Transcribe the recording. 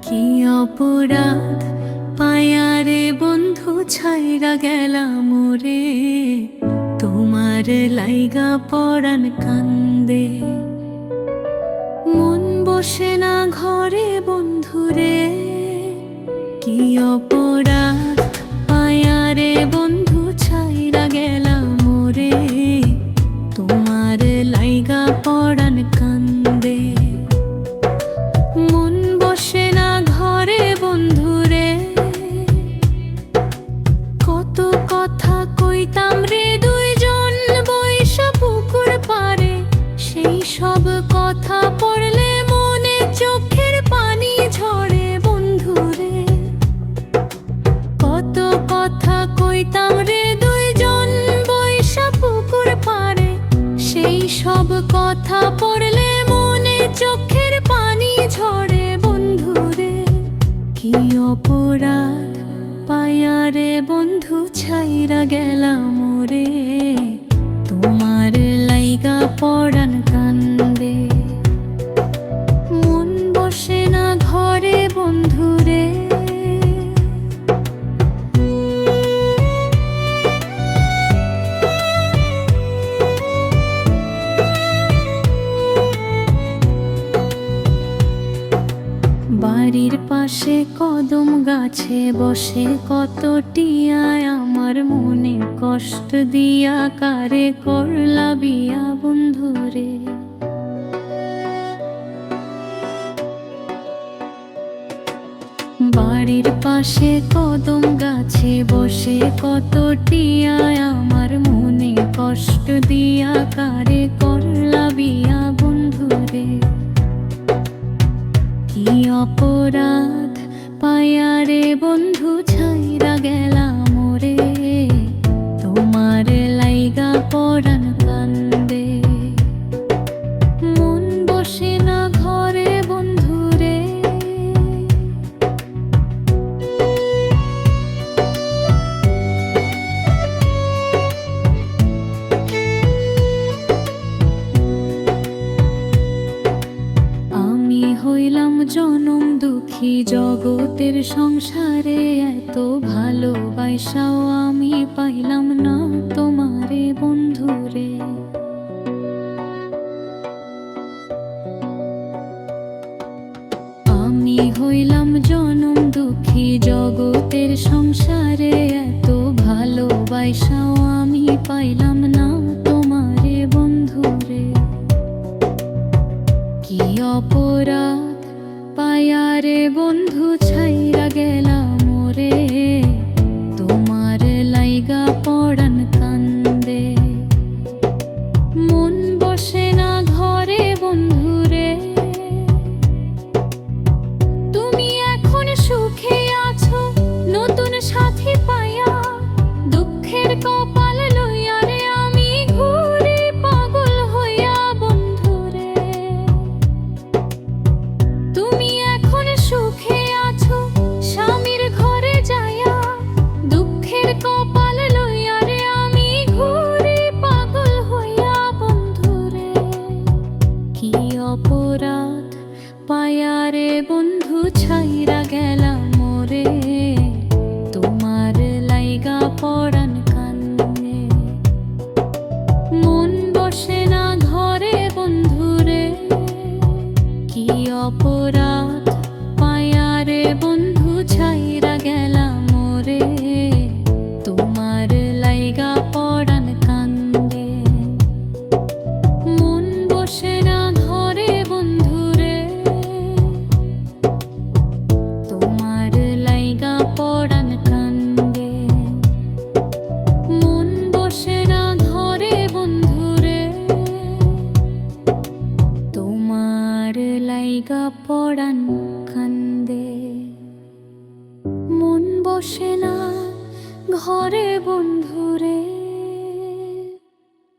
কি অপরাধ পায়ারে বন্ধু ছাইরা গেলাম মোরে, তোমার লাইগা পরাণ কান্দে। মন বসে না ঘরে বন্ধুরে, কি অপরাধ পায়ারে বন্ধু ছাইরা গেলাম মোরে, তোমার লাইগা পরাণ কান্দে। মন বসে না ঘরে বন্ধুরে, কত কথা কইতাম রে দুইজন বৈশা পুকুর পারে। সেই সব কথা পড়লে মনে চোখের পানি ঝরে বন্ধুরে। কত কথা কইতাম রে দুইজন বৈশা পুকুর পারে। সেই সব কথা পড়লে মনে চোখের পানি ঝরে বন্ধুরে। কি অপরাধ পায়ারে বন্ধু ছাইরা গেলাম মোরে, তোমার লাইগা পরাণ কান্দে। মন বসে না ঘরে বন্ধুরে। বাড়ির পাশে কদম গাছে বসে কত টিয়ায়, আমার মনে কষ্ট দিয়া কারে করলা বিয়া বন্ধুরে। বাড়ির পাশে কদম গাছে বসে কত টিয়ায়, আমার মনে কষ্ট দিয়া কারে করলা বিয়া বন্ধুরে। কি অপরাধ পায়ারে বন্ধু ছাইরা গেলাম মোরে, তোমার লাইগা পরাণ কান্দে। মন বসে না ঘরে বন্ধুরে। আমি হইলাম জনম দুঃখী জগতের সংসারে, এত ভালোবাসাও আমি পাইলাম না তোমারে বন্ধুরে। আমি হইলাম জনম দুঃখী জগতের সংসারে, এত ভালোবাসাও আমি পাইলাম না তোমারে বন্ধুরে। কি অপরাধ পায়ারে বন্ধু ছাইরা গেলাম মোরে, তোমার লাইগা পরাণ কান্দে। মন বসে না ঘরে বন্ধুরে। তুমি এখন সুখে আছো নতুন সাথী পাইয়া, দুঃখের কপাল লইয়া রে আমি ঘুরি পাগল হইয়া বন্ধুরে। তুমি এখন সুখে আছো স্বামীর ঘরে যাইয়া, দুঃখের কপাল লইয়া রে আমি ঘুরি পাগল হইয়া বন্ধুরে। কি অপরাধ পায়ারে বন্ধু ছাইরা গেলাম মোরে, তোমার লাইগা পরাণ কান্দে। মন বসে না ঘরে বন্ধুরে। কি অপরাধ